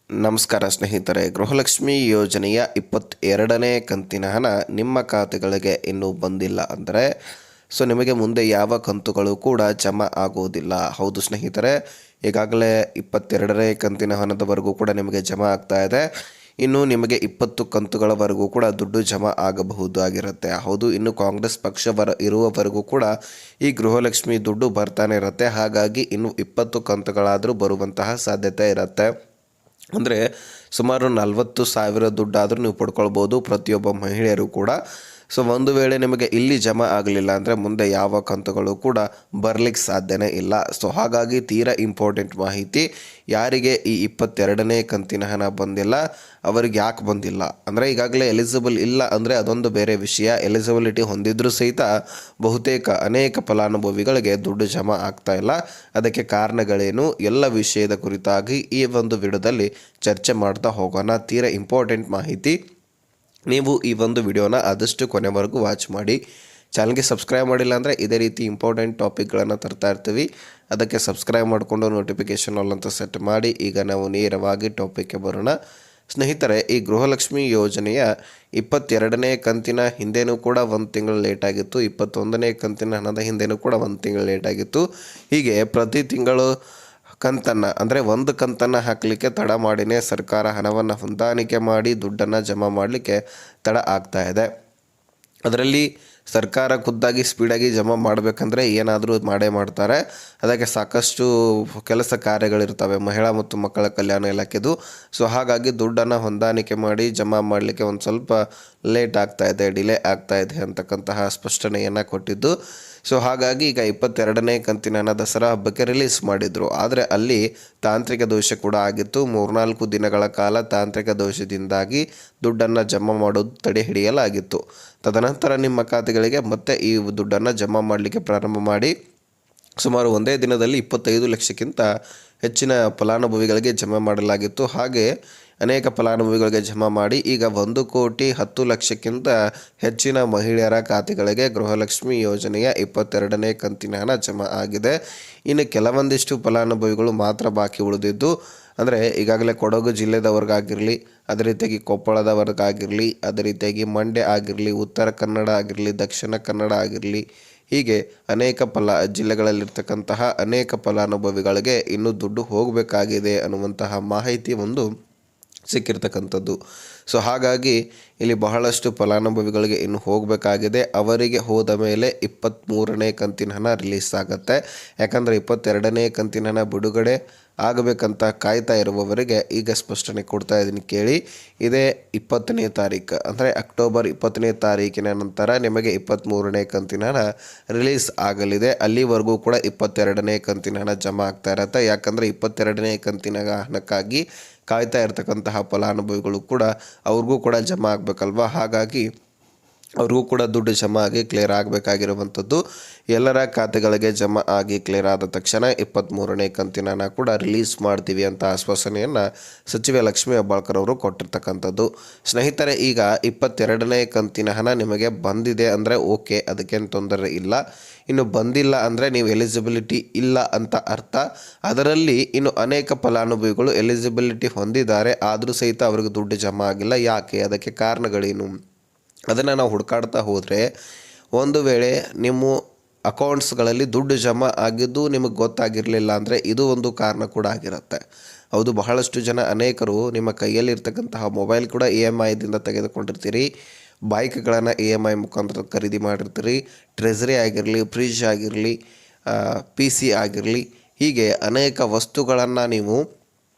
ನಮಸ್ಕಾರ ಸ್ನೇಹಿತರೆ, ಗೃಹಲಕ್ಷ್ಮಿ ಯೋಜನೆಯ 22ನೇ ಕಂತಿನ ಹಣ ನಿಮ್ಮ ಖಾತೆಗಳಿಗೆ ಇನ್ನೂ ಬಂದಿಲ್ಲ ಅಂದರೆ ನಿಮಗೆ ಮುಂದೆ ಯಾವ ಕಂತುಗಳು ಕೂಡ ಜಮಾ ಆಗುವುದಿಲ್ಲ. ಹೌದು ಸ್ನೇಹಿತರೆ, ಈಗಾಗಲೇ 22ನೇ ಕಂತಿನ ಹಣದವರೆಗೂ ಕೂಡ ನಿಮಗೆ ಜಮಾ ಆಗ್ತಾ ಇದೆ. ಇನ್ನು ನಿಮಗೆ 20 ಕಂತುಗಳವರೆಗೂ ಕೂಡ ದುಡ್ಡು ಜಮಾ ಆಗಬಹುದಾಗಿರುತ್ತೆ. ಹೌದು, ಇನ್ನು ಕಾಂಗ್ರೆಸ್ ಪಕ್ಷ ಇರುವವರೆಗೂ ಕೂಡ ಈ ಗೃಹಲಕ್ಷ್ಮಿ ದುಡ್ಡು ಬರ್ತಾನೆ ಇರುತ್ತೆ. ಹಾಗಾಗಿ ಇನ್ನು 20 ಕಂತುಗಳಾದರೂ ಬರುವಂತಹ ಸಾಧ್ಯತೆ ಇರುತ್ತೆ. ಅಂದರೆ ಸುಮಾರು 40,000 ದುಡ್ಡಾದರೂ ನೀವು ಪಡ್ಕೊಳ್ಬೋದು ಪ್ರತಿಯೊಬ್ಬ ಮಹಿಳೆಯರು ಕೂಡ. ಒಂದು ವೇಳೆ ನಿಮಗೆ ಇಲ್ಲಿ ಜಮಾ ಆಗಲಿಲ್ಲ ಅಂದರೆ ಮುಂದೆ ಯಾವ ಕಂತುಗಳು ಕೂಡ ಬರಲಿಕ್ಕೆ ಸಾಧ್ಯನೇ ಇಲ್ಲ. ಹಾಗಾಗಿ ತೀರಾ ಇಂಪಾರ್ಟೆಂಟ್ ಮಾಹಿತಿ, ಯಾರಿಗೆ ಈ 22ನೇ ಕಂತಿನ ಹಣ ಬಂದಿಲ್ಲ ಅವರಿಗೆ ಯಾಕೆ ಬಂದಿಲ್ಲ ಅಂದರೆ ಈಗಾಗಲೇ ಎಲಿಜಿಬಲ್ ಇಲ್ಲ ಅಂದರೆ ಅದೊಂದು ಬೇರೆ ವಿಷಯ. ಎಲಿಜಿಬಿಲಿಟಿ ಹೊಂದಿದ್ರೂ ಸಹಿತ ಬಹುತೇಕ ಅನೇಕ ಫಲಾನುಭವಿಗಳಿಗೆ ದುಡ್ಡು ಜಮಾ ಆಗ್ತಾ ಇಲ್ಲ. ಅದಕ್ಕೆ ಕಾರಣಗಳೇನು, ಎಲ್ಲ ವಿಷಯದ ಕುರಿತಾಗಿ ಈ ಒಂದು ವಿಡಿಯೋದಲ್ಲಿ ಚರ್ಚೆ ಮಾಡ್ತಾ ಹೋಗೋಣ. ತೀರಾ ಇಂಪಾರ್ಟೆಂಟ್ ಮಾಹಿತಿ. ನೀವು ಈ ಒಂದು ವಿಡಿಯೋನ ಆದಷ್ಟು ಕೊನೆವರೆಗೂ ವಾಚ್ ಮಾಡಿ. ಚಾನಲ್ಗೆ ಸಬ್ಸ್ಕ್ರೈಬ್ ಮಾಡಿಲ್ಲ ಅಂದರೆ ಇದೇ ರೀತಿ ಇಂಪಾರ್ಟೆಂಟ್ ಟಾಪಿಕ್ಗಳನ್ನು ತರ್ತಾ ಇರ್ತೀವಿ. ಅದಕ್ಕೆ ಸಬ್ಸ್ಕ್ರೈಬ್ ಮಾಡಿಕೊಂಡು ನೋಟಿಫಿಕೇಷನ್ ಆಲ್ ಅಂತ ಸೆಟ್ ಮಾಡಿ. ಈಗ ನಾವು ನೇರವಾಗಿ ಟಾಪಿಕ್ಗೆ ಬರೋಣ. ಸ್ನೇಹಿತರೆ, ಈ ಗೃಹಲಕ್ಷ್ಮಿ ಯೋಜನೆಯ 22ನೇ ಕಂತಿನ ಹಿಂದೆನೂ ಕೂಡ 1 ತಿಂಗಳು ಲೇಟಾಗಿತ್ತು. 21ನೇ ಕಂತಿನ ಹಣದ ಹಿಂದೆನೂ ಕೂಡ 1 ತಿಂಗಳು ಲೇಟಾಗಿತ್ತು. ಹೀಗೆ ಪ್ರತಿ ತಿಂಗಳು ಕಂತನ್ನು ಅಂದರೆ ಒಂದು ಕಂತನ್ನು ಹಾಕಲಿಕ್ಕೆ ತಡ ಮಾಡಿನೇ ಸರ್ಕಾರ ಹಣವನ್ನು ಹೊಂದಾಣಿಕೆ ಮಾಡಿ ದುಡ್ಡನ್ನು ಜಮಾ ಮಾಡಲಿಕ್ಕೆ ತಡ ಆಗ್ತಾ ಇದೆ. ಅದರಲ್ಲಿ ಸರ್ಕಾರ ಖುದ್ದಾಗಿ ಸ್ಪೀಡಾಗಿ ಜಮಾ ಮಾಡಬೇಕಂದ್ರೆ ಏನಾದರೂ ಮಾಡೇ ಮಾಡ್ತಾರೆ. ಅದಕ್ಕೆ ಸಾಕಷ್ಟು ಕೆಲಸ ಕಾರ್ಯಗಳಿರ್ತವೆ ಮಹಿಳಾ ಮತ್ತು ಮಕ್ಕಳ ಕಲ್ಯಾಣ ಇಲಾಖೆದು. ಹಾಗಾಗಿ ದುಡ್ಡನ್ನು ಹೊಂದಾಣಿಕೆ ಮಾಡಿ ಜಮಾ ಮಾಡಲಿಕ್ಕೆ ಒಂದು ಸ್ವಲ್ಪ ಲೇಟ್ ಆಗ್ತಾ ಇದೆ, ಡಿಲೇ ಆಗ್ತಾ ಇದೆ ಅಂತಕ್ಕಂತಹ ಸ್ಪಷ್ಟನೆಯನ್ನು ಕೊಟ್ಟಿದ್ದು. ಹಾಗಾಗಿ ಈಗ 22ನೇ ಕಂತಿನ ಹಣ ದಸರಾ ಹಬ್ಬಕ್ಕೆ ರಿಲೀಸ್ ಮಾಡಿದರು. ಆದರೆ ಅಲ್ಲಿ ತಾಂತ್ರಿಕ ದೋಷ ಕೂಡ ಆಗಿತ್ತು. 3-4 ದಿನಗಳ ಕಾಲ ತಾಂತ್ರಿಕ ದೋಷದಿಂದಾಗಿ ದುಡ್ಡನ್ನು ಜಮಾ ಮಾಡೋದು ತಡೆ ಹಿಡಿಯಲಾಗಿತ್ತು. ತದನಂತರ ನಿಮ್ಮ ಖಾತೆಗಳಿಗೆ ಮತ್ತೆ ಈ ದುಡ್ಡನ್ನು ಜಮಾ ಮಾಡಲಿಕ್ಕೆ ಪ್ರಾರಂಭ ಮಾಡಿ ಸುಮಾರು ಒಂದೇ ದಿನದಲ್ಲಿ 25 ಲಕ್ಷಕ್ಕಿಂತ ಹೆಚ್ಚಿನ ಫಲಾನುಭವಿಗಳಿಗೆ ಜಮಾ ಮಾಡಲಾಗಿತ್ತು. ಹಾಗೆ ಅನೇಕ ಫಲಾನುಭವಿಗಳಿಗೆ ಜಮಾ ಮಾಡಿ ಈಗ 1,10,00,000ಕ್ಕಿಂತ ಹೆಚ್ಚಿನ ಮಹಿಳೆಯರ ಖಾತೆಗಳಿಗೆ ಗೃಹಲಕ್ಷ್ಮಿ ಯೋಜನೆಯ 22ನೇ ಕಂತಿನ ಹಣ ಜಮಾ ಆಗಿದೆ. ಇನ್ನು ಕೆಲವೊಂದಿಷ್ಟು ಫಲಾನುಭವಿಗಳು ಮಾತ್ರ ಬಾಕಿ ಉಳಿದಿದ್ದು, ಅಂದರೆ ಈಗಾಗಲೇ ಕೊಡಗು ಜಿಲ್ಲೆದವ್ರಿಗಾಗಿರಲಿ, ಅದೇ ರೀತಿಯಾಗಿ ಕೊಪ್ಪಳದವ್ರಿಗಾಗಿರಲಿ, ಅದೇ ರೀತಿಯಾಗಿ ಮಂಡ್ಯ ಆಗಿರಲಿ, ಉತ್ತರ ಕನ್ನಡ ಆಗಿರಲಿ, ದಕ್ಷಿಣ ಕನ್ನಡ ಆಗಿರಲಿ, ಹೀಗೆ ಅನೇಕ ಜಿಲ್ಲೆಗಳಲ್ಲಿರ್ತಕ್ಕಂತಹ ಅನೇಕ ಫಲಾನುಭವಿಗಳಿಗೆ ಇನ್ನೂ ದುಡ್ಡು ಹೋಗಬೇಕಾಗಿದೆ ಅನ್ನುವಂತಹ ಮಾಹಿತಿ ಒಂದು ಸಿಕ್ಕಿರ್ತಕ್ಕಂಥದ್ದು. ಹಾಗಾಗಿ ಇಲ್ಲಿ ಬಹಳಷ್ಟು ಫಲಾನುಭವಿಗಳಿಗೆ ಇನ್ನು ಹೋಗಬೇಕಾಗಿದೆ. ಅವರಿಗೆ ಹೋದ ಮೇಲೆ 23ನೇ ಕಂತಿನ ಹಣ ರಿಲೀಸ್ ಆಗುತ್ತೆ. ಯಾಕಂದರೆ 22ನೇ ಕಂತಿನ ಹಣ ಬಿಡುಗಡೆ ಆಗಬೇಕಂತ ಕಾಯ್ತಾ ಇರುವವರಿಗೆ ಈಗ ಸ್ಪಷ್ಟನೆ ಕೊಡ್ತಾ ಇದ್ದೀನಿ ಕೇಳಿ. ಇದೇ 20ನೇ ತಾರೀಕು ಅಂದರೆ ಅಕ್ಟೋಬರ್ 20ನೇ ತಾರೀಕಿನ ನಂತರ ನಿಮಗೆ 23ನೇ ಕಂತಿನ ಹಣ ರಿಲೀಸ್ ಆಗಲಿದೆ. ಅಲ್ಲಿವರೆಗೂ ಕೂಡ 22ನೇ ಕಂತಿನ ಹಣ ಜಮಾ ಆಗ್ತಾ ಇರತ್ತೆ. ಯಾಕಂದರೆ 22ನೇ ಕಂತಿನ ಹಣಕ್ಕಾಗಿ ಕಾಯ್ತಾ ಇರ್ತಕ್ಕಂತಹ ಫಲಾನುಭವಿಗಳು ಕೂಡ ಅವ್ರಿಗೂ ಕೂಡ ಜಮಾ ಆಗಬೇಕಲ್ವ. ಹಾಗಾಗಿ ಅವ್ರಿಗೂ ಕೂಡ ದುಡ್ಡು ಜಮಾ ಆಗಿ ಕ್ಲಿಯರ್ ಆಗಬೇಕಾಗಿರುವಂಥದ್ದು. ಎಲ್ಲರ ಖಾತೆಗಳಿಗೆ ಜಮಾ ಆಗಿ ಕ್ಲಿಯರ್ ಆದ ತಕ್ಷಣ 23ನೇ ಕಂತಿನ ಹಣ ಕೂಡ ರಿಲೀಸ್ ಮಾಡ್ತೀವಿ ಅಂತ ಆಶ್ವಾಸನೆಯನ್ನು ಸಚಿವೆ ಲಕ್ಷ್ಮೀ ಹೆಬ್ಬಾಳ್ಕರ್ ಅವರು ಕೊಟ್ಟಿರ್ತಕ್ಕಂಥದ್ದು. ಸ್ನೇಹಿತರೆ, ಈಗ 22ನೇ ಕಂತಿನ ಹಣ ನಿಮಗೆ ಬಂದಿದೆ ಅಂದರೆ ಓಕೆ, ಅದಕ್ಕೇನು ತೊಂದರೆ ಇಲ್ಲ. ಇನ್ನು ಬಂದಿಲ್ಲ ಅಂದರೆ ನೀವು ಎಲಿಜಿಬಿಲಿಟಿ ಇಲ್ಲ ಅಂತ ಅರ್ಥ. ಅದರಲ್ಲಿ ಇನ್ನು ಅನೇಕ ಫಲಾನುಭವಿಗಳು ಎಲಿಜಿಬಿಲಿಟಿ ಹೊಂದಿದ್ದಾರೆ, ಆದರೂ ಸಹಿತ ಅವ್ರಿಗೆ ದುಡ್ಡು ಜಮಾ ಆಗಿಲ್ಲ. ಯಾಕೆ, ಅದಕ್ಕೆ ಕಾರಣಗಳೇನು, ಅದನ್ನು ನಾವು ಹುಡುಕಾಡ್ತಾ ಹೋದರೆ ಒಂದು ವೇಳೆ ನಿಮ್ಮ ಅಕೌಂಟ್ಸ್ಗಳಲ್ಲಿ ದುಡ್ಡು ಜಮಾ ಆಗಿದ್ದು ನಿಮಗೆ ಗೊತ್ತಾಗಿರಲಿಲ್ಲ ಅಂದರೆ ಇದು ಒಂದು ಕಾರಣ ಕೂಡ ಆಗಿರುತ್ತೆ. ಹೌದು, ಬಹಳಷ್ಟು ಜನ ಅನೇಕರು ನಿಮ್ಮ ಕೈಯಲ್ಲಿರ್ತಕ್ಕಂತಹ ಮೊಬೈಲ್ ಕೂಡ EMIದಿಂದ ತೆಗೆದುಕೊಂಡಿರ್ತೀರಿ, ಬೈಕ್ಗಳನ್ನು EMI ಮುಖಾಂತರ ಖರೀದಿ ಮಾಡಿರ್ತೀರಿ, ಟ್ರೆಜರಿ ಆಗಿರಲಿ, ಫ್ರಿಜ್ ಆಗಿರಲಿ, PC ಆಗಿರಲಿ, ಹೀಗೆ ಅನೇಕ ವಸ್ತುಗಳನ್ನು ನೀವು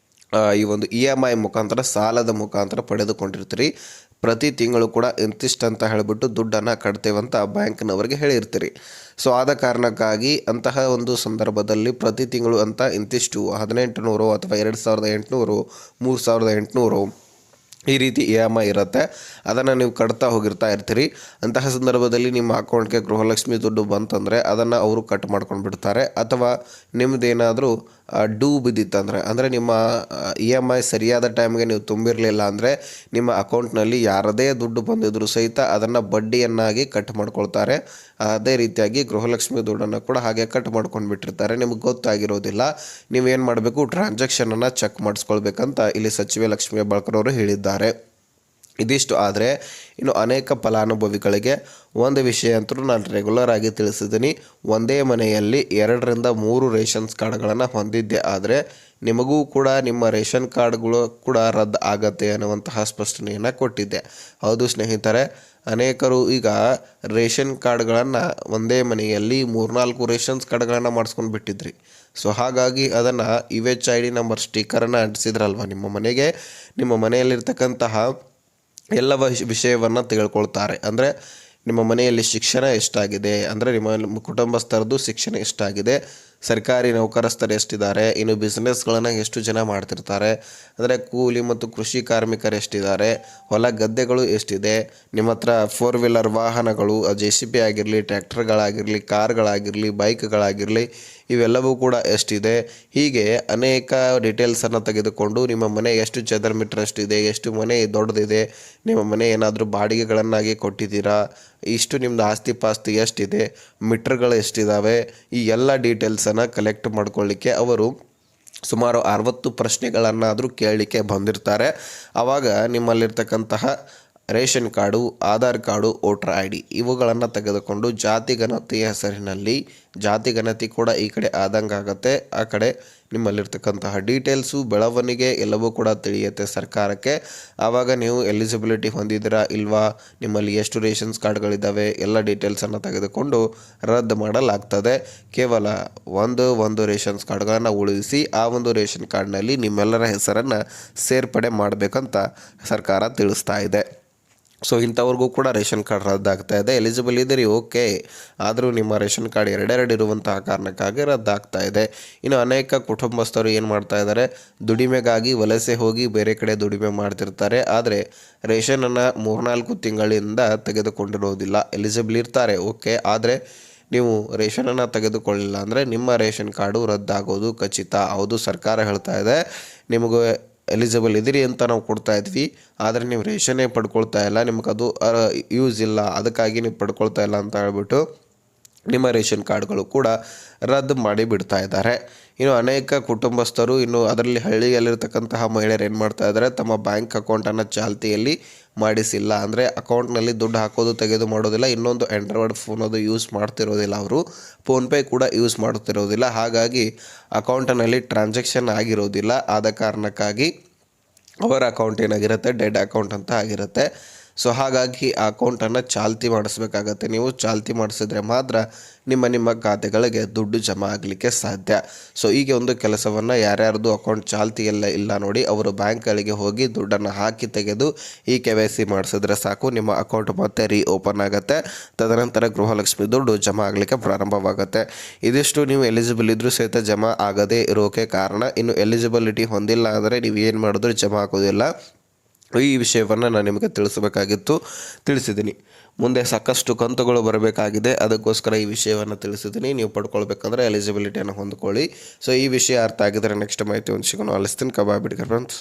ಈ ಒಂದು EMI ಮುಖಾಂತರ ಸಾಲದ ಮುಖಾಂತರ ಪಡೆದುಕೊಂಡಿರ್ತೀರಿ. ಪ್ರತಿ ತಿಂಗಳು ಕೂಡ ಇಂತಿಷ್ಟು ಅಂತ ಹೇಳಿಬಿಟ್ಟು ದುಡ್ಡನ್ನು ಕಟ್ತೇವಂತ ಬ್ಯಾಂಕ್ನವರಿಗೆ ಹೇಳಿರ್ತೀರಿ. ಆದ ಕಾರಣಕ್ಕಾಗಿ ಅಂತಹ ಒಂದು ಸಂದರ್ಭದಲ್ಲಿ ಪ್ರತಿ ತಿಂಗಳು ಅಂತ ಇಂತಿಷ್ಟು 1,800 ಅಥವಾ 2,800, 3,800 ಈ ರೀತಿ EMI ಇರುತ್ತೆ. ಅದನ್ನು ನೀವು ಕಟ್ತಾ ಹೋಗಿರ್ತಾ ಇರ್ತೀರಿ. ಅಂತಹ ಸಂದರ್ಭದಲ್ಲಿ ನಿಮ್ಮ ಅಕೌಂಟ್ಗೆ ಗೃಹಲಕ್ಷ್ಮಿ ದುಡ್ಡು ಬಂತಂದರೆ ಅದನ್ನು ಅವರು ಕಟ್ ಮಾಡ್ಕೊಂಡು ಬಿಡ್ತಾರೆ. ಅಥವಾ ನಿಮ್ಮದೇನಾದರೂ ಡ್ಯೂ ಬಿದ್ದಿತ್ತಂದರೆ, ಅಂದರೆ ನಿಮ್ಮ EMI ಸರಿಯಾದ ಟೈಮ್ಗೆ ನೀವು ತುಂಬಿರಲಿಲ್ಲ ಅಂದರೆ ನಿಮ್ಮ ಅಕೌಂಟ್ನಲ್ಲಿ ಯಾರದೇ ದುಡ್ಡು ಬಂದಿದ್ರೂ ಸಹಿತ ಅದನ್ನು ಬಡ್ಡಿಯನ್ನಾಗಿ ಕಟ್ ಮಾಡ್ಕೊಳ್ತಾರೆ. ಅದೇ ರೀತಿಯಾಗಿ ಗೃಹಲಕ್ಷ್ಮಿ ದುಡ್ಡನ್ನು ಕೂಡ ಹಾಗೆ ಕಟ್ ಮಾಡ್ಕೊಂಡು ಬಿಟ್ಟಿರ್ತಾರೆ. ನಿಮಗೆ ಗೊತ್ತಾಗಿರೋದಿಲ್ಲ. ನೀವೇನು ಮಾಡಬೇಕು, ಟ್ರಾನ್ಸಾಕ್ಷನನ್ನು ಚೆಕ್ ಮಾಡಿಸ್ಕೊಳ್ಬೇಕಂತ ಇಲ್ಲಿ ಸಚಿವೆ ಲಕ್ಷ್ಮೀ ಹೆಬ್ಬಾಳ್ಕರ್ ಅವರು ಹೇಳಿದ್ದಾರೆ. ಇದಿಷ್ಟು ಆದರೆ ಇನ್ನು ಅನೇಕ ಫಲಾನುಭವಿಗಳಿಗೆ ಒಂದು ವಿಷಯ ಅಂತೂ ನಾನು ರೆಗ್ಯುಲರ್ ಆಗಿ ತಿಳಿಸಿದ್ದೀನಿ. ಒಂದೇ ಮನೆಯಲ್ಲಿ 2ರಿಂದ 3 ರೇಷನ್ಸ್ ಕಾರ್ಡ್ಗಳನ್ನು ಹೊಂದಿದ್ದೆ ಆದರೆ ನಿಮಗೂ ಕೂಡ ನಿಮ್ಮ ರೇಷನ್ ಕಾರ್ಡ್ಗಳು ಕೂಡ ರದ್ದು ಆಗತ್ತೆ ಅನ್ನುವಂತಹ ಸ್ಪಷ್ಟನೆಯನ್ನು ಕೊಟ್ಟಿದ್ದೆ. ಹೌದು ಸ್ನೇಹಿತರೆ, ಅನೇಕರು ಈಗ ರೇಷನ್ ಕಾರ್ಡ್ಗಳನ್ನು ಒಂದೇ ಮನೆಯಲ್ಲಿ 3-4 ರೇಷನ್ಸ್ ಕಾರ್ಡ್ಗಳನ್ನು ಮಾಡಿಸ್ಕೊಂಡು ಬಿಟ್ಟಿದ್ರಿ. ಸೊ ಹಾಗಾಗಿ ಅದನ್ನು UHID ನಂಬರ್ ಸ್ಟಿಕ್ಕರನ್ನು ಅಂಟಿಸಿದ್ರಲ್ವ ನಿಮ್ಮ ಮನೆಗೆ, ನಿಮ್ಮ ಮನೆಯಲ್ಲಿರ್ತಕ್ಕಂತಹ ಎಲ್ಲ ವಿಷಯವನ್ನು ತಿಳ್ಕೊಳ್ತಾರೆ. ಅಂದರೆ ನಿಮ್ಮ ಮನೆಯಲ್ಲಿ ಶಿಕ್ಷಣ ಎಷ್ಟಾಗಿದೆ, ಅಂದರೆ ನಿಮ್ಮ ಕುಟುಂಬಸ್ಥರದ್ದು ಶಿಕ್ಷಣ ಎಷ್ಟಾಗಿದೆ, ಸರ್ಕಾರಿ ನೌಕರಸ್ಥರು ಎಷ್ಟಿದ್ದಾರೆ, ಇನ್ನು ಬಿಸ್ನೆಸ್ಗಳನ್ನು ಎಷ್ಟು ಜನ ಮಾಡ್ತಿರ್ತಾರೆ, ಅಂದರೆ ಕೂಲಿ ಮತ್ತು ಕೃಷಿ ಕಾರ್ಮಿಕರು ಎಷ್ಟಿದ್ದಾರೆ, ಹೊಲ ಗದ್ದೆಗಳು ಎಷ್ಟಿದೆ, ನಿಮ್ಮ ಹತ್ರ 4 ವೀಲರ್ ವಾಹನಗಳು JCB ಆಗಿರಲಿ, ಟ್ರ್ಯಾಕ್ಟರ್ಗಳಾಗಿರಲಿ, ಕಾರ್ಗಳಾಗಿರಲಿ, ಬೈಕ್ಗಳಾಗಿರಲಿ ಇವೆಲ್ಲವೂ ಕೂಡ ಎಷ್ಟಿದೆ, ಹೀಗೆ ಅನೇಕ ಡೀಟೇಲ್ಸನ್ನು ತೆಗೆದುಕೊಂಡು ನಿಮ್ಮ ಮನೆ ಎಷ್ಟು ಚದರ ಮೀಟರ್ ಎಷ್ಟಿದೆ, ಎಷ್ಟು ಮನೆ ದೊಡ್ಡದಿದೆ, ನಿಮ್ಮ ಮನೆ ಏನಾದರೂ ಬಾಡಿಗೆಗಳನ್ನಾಗಿ ಕೊಟ್ಟಿದ್ದೀರಾ, ಇಷ್ಟು ನಿಮ್ಮದು ಆಸ್ತಿ ಪಾಸ್ತಿ ಎಷ್ಟಿದೆ, ಮೀಟ್ರ್ಗಳು ಎಷ್ಟಿದ್ದಾವೆ, ಈ ಎಲ್ಲ ಡೀಟೇಲ್ಸನ್ನು ಕಲೆಕ್ಟ್ ಮಾಡ್ಕೊಳ್ಳಿಕ್ಕೆ ಅವರು ಸುಮಾರು 60 ಪ್ರಶ್ನೆಗಳನ್ನಾದರೂ ಕೇಳಲಿಕ್ಕೆ ಬಂದಿರ್ತಾರೆ. ಆವಾಗ ನಿಮ್ಮಲ್ಲಿರ್ತಕ್ಕಂತಹ ration card, Aadhaar card, voter ID ಇವುಗಳನ್ನು ತೆಗೆದುಕೊಂಡು ಜಾತಿ ಗಣತಿಯ ಹೆಸರಿನಲ್ಲಿ ಜಾತಿ ಗಣತಿ ಕೂಡ ಈ ಕಡೆ ಆದಂಗೆ ಆಗುತ್ತೆ, ಆ ಕಡೆ ನಿಮ್ಮಲ್ಲಿರ್ತಕ್ಕಂತಹ ಡೀಟೇಲ್ಸು ಬೆಳವಣಿಗೆ ಎಲ್ಲವೂ ಕೂಡ ತಿಳಿಯುತ್ತೆ ಸರ್ಕಾರಕ್ಕೆ. ಆವಾಗ ನೀವು ಎಲಿಜಿಬಿಲಿಟಿ ಹೊಂದಿದ್ದೀರಾ ಇಲ್ವಾ, ನಿಮ್ಮಲ್ಲಿ ಎಷ್ಟು ರೇಷನ್ಸ್ ಕಾರ್ಡ್ಗಳಿದ್ದಾವೆ ಎಲ್ಲ ಡೀಟೇಲ್ಸನ್ನು ತೆಗೆದುಕೊಂಡು ರದ್ದು ಮಾಡಲಾಗ್ತದೆ. ಕೇವಲ ಒಂದು ರೇಷನ್ಸ್ ಕಾರ್ಡ್ಗಳನ್ನು ಉಳಿಸಿ ಆ ಒಂದು ರೇಷನ್ ಕಾರ್ಡ್ನಲ್ಲಿ ನಿಮ್ಮೆಲ್ಲರ ಹೆಸರನ್ನು ಸೇರ್ಪಡೆ ಮಾಡಬೇಕಂತ ಸರ್ಕಾರ ತಿಳಿಸ್ತಾ ಇದೆ. ಸೊ ಇಂಥವ್ರಿಗೂ ಕೂಡ ರೇಷನ್ ಕಾರ್ಡ್ ರದ್ದಾಗ್ತಾ ಇದೆ. ಎಲಿಜಿಬಲ್ ಇದ್ದೀರಿ ಓಕೆ, ಆದರೂ ನಿಮ್ಮ ರೇಷನ್ ಕಾರ್ಡ್ 2 ಇರುವಂತಹ ಕಾರಣಕ್ಕಾಗಿ ರದ್ದಾಗ್ತಾ ಇದೆ. ಇನ್ನು ಅನೇಕ ಕುಟುಂಬಸ್ಥರು ಏನು ಮಾಡ್ತಾ ಇದ್ದಾರೆ, ದುಡಿಮೆಗಾಗಿ ವಲಸೆ ಹೋಗಿ ಬೇರೆ ಕಡೆ ದುಡಿಮೆ ಮಾಡ್ತಿರ್ತಾರೆ. ಆದರೆ ರೇಷನನ್ನು 3-4 ತಿಂಗಳಿಂದ ತೆಗೆದುಕೊಂಡಿರೋದಿಲ್ಲ. ಎಲಿಜಿಬಲ್ ಇರ್ತಾರೆ ಓಕೆ, ಆದರೆ ನೀವು ರೇಷನನ್ನು ತೆಗೆದುಕೊಳ್ಳಿಲ್ಲ ಅಂದರೆ ನಿಮ್ಮ ರೇಷನ್ ಕಾರ್ಡು ರದ್ದಾಗೋದು ಖಚಿತ. ಹೌದು, ಸರ್ಕಾರ ಹೇಳ್ತಾ ಇದೆ ನಿಮಗೆ ಎಲಿಜಿಬಲ್ ಇದ್ದೀರಿ ಅಂತ ನಾವು ಕೊಡ್ತಾ ಇದ್ವಿ, ಆದರೆ ನೀವು ರೇಷನ್ನೇ ಪಡ್ಕೊಳ್ತಾ ಇಲ್ಲ, ನಿಮಗದು ಯೂಸ್ ಇಲ್ಲ, ಅದಕ್ಕಾಗಿ ನೀವು ಪಡ್ಕೊಳ್ತಾ ಇಲ್ಲ ಅಂತ ಹೇಳ್ಬಿಟ್ಟು ನಿಮ್ಮ ರೇಷನ್ ಕಾರ್ಡ್ಗಳು ಕೂಡ ರದ್ದು ಮಾಡಿ ಬಿಡ್ತಾ ಇದ್ದಾರೆ. ಇನ್ನು ಅನೇಕ ಕುಟುಂಬಸ್ಥರು, ಇನ್ನು ಅದರಲ್ಲಿ ಹಳ್ಳಿಯಲ್ಲಿರ್ತಕ್ಕಂತಹ ಮಹಿಳೆಯರು ಏನು ಮಾಡ್ತಾ ಇದ್ದಾರೆ, ತಮ್ಮ ಬ್ಯಾಂಕ್ ಅಕೌಂಟನ್ನು ಚಾಲ್ತಿಯಲ್ಲಿ ಮಾಡಿಸಿಲ್ಲ. ಅಂದರೆ ಅಕೌಂಟ್ನಲ್ಲಿ ದುಡ್ಡು ಹಾಕೋದು ತೆಗೆದು ಮಾಡೋದಿಲ್ಲ, ಇನ್ನೊಂದು ಆ್ಯಂಡ್ರಾಯ್ಡ್ ಫೋನ್ ಅದು ಯೂಸ್ ಮಾಡ್ತಿರೋದಿಲ್ಲ, ಅವರು ಫೋನ್ಪೇ ಕೂಡ ಯೂಸ್ ಮಾಡ್ತಿರೋದಿಲ್ಲ. ಹಾಗಾಗಿ ಅಕೌಂಟಿನಲ್ಲಿ ಟ್ರಾನ್ಸಾಕ್ಷನ್ ಆಗಿರೋದಿಲ್ಲ. ಆದ ಕಾರಣಕ್ಕಾಗಿ ಅವರ ಅಕೌಂಟ್ ಏನಾಗಿರುತ್ತೆ, ಡೆಡ್ ಅಕೌಂಟ್ ಅಂತ ಆಗಿರುತ್ತೆ. ಸೊ ಹಾಗಾಗಿ ಆ ಅಕೌಂಟನ್ನು ಚಾಲ್ತಿ ಮಾಡಿಸ್ಬೇಕಾಗತ್ತೆ. ನೀವು ಚಾಲ್ತಿ ಮಾಡಿಸಿದ್ರೆ ಮಾತ್ರ ನಿಮ್ಮ ಖಾತೆಗಳಿಗೆ ದುಡ್ಡು ಜಮಾ ಆಗಲಿಕ್ಕೆ ಸಾಧ್ಯ. ಸೊ ಹೀಗೆ ಒಂದು ಕೆಲಸವನ್ನು ಯಾರ್ಯಾರ್ದು ಅಕೌಂಟ್ ಚಾಲ್ತಿಯೆಲ್ಲ ಇಲ್ಲ ನೋಡಿ, ಅವರು ಬ್ಯಾಂಕ್ಗಳಿಗೆ ಹೋಗಿ ದುಡ್ಡನ್ನು ಹಾಕಿ ತೆಗೆದು ಈ KYC ಮಾಡಿಸಿದ್ರೆ ಸಾಕು, ನಿಮ್ಮ ಅಕೌಂಟ್ ಮತ್ತೆ ಓಪನ್ ಆಗುತ್ತೆ. ತದನಂತರ ಗೃಹಲಕ್ಷ್ಮಿ ದುಡ್ಡು ಜಮಾ ಆಗಲಿಕ್ಕೆ ಪ್ರಾರಂಭವಾಗುತ್ತೆ. ಇದಿಷ್ಟು ನೀವು ಎಲಿಜಿಬಲ್ ಇದ್ದರೂ ಸಹಿತ ಜಮಾ ಆಗದೇ ಇರೋಕೆ ಕಾರಣ. ಇನ್ನು ಎಲಿಜಿಬಿಲಿಟಿ ಹೊಂದಿಲ್ಲ ಅಂದರೆ ನೀವು ಏನು ಮಾಡಿದ್ರೂ ಜಮಾ ಆಗೋದಿಲ್ಲ. ಈ ವಿಷಯವನ್ನು ನಾನು ನಿಮಗೆ ತಿಳಿಸಿದ್ದೀನಿ. ಮುಂದೆ ಸಾಕಷ್ಟು ಕಂತುಗಳು ಬರಬೇಕಾಗಿದೆ, ಅದಕ್ಕೋಸ್ಕರ ಈ ವಿಷಯವನ್ನು ತಿಳಿಸಿದ್ದೀನಿ. ನೀವು ಪಡ್ಕೊಳ್ಬೇಕಂದ್ರೆ ಎಲಿಜಿಬಿಲಿಟಿಯನ್ನು ಹೊಂದ್ಕೊಳ್ಳಿ. ಸೊ ಈ ವಿಷಯ ಅರ್ಥ ಆಗಿದರೆ ನೆಕ್ಸ್ಟ್ ಮಾಹಿತಿ ಒಂದು ಸಿಗೋಣ. ಅಲಿಸ್ತೀನಿ. ಕಬಾಯ್ ಬಿಡ್ಕರ್ ಫ್ರೆಂಡ್ಸ್.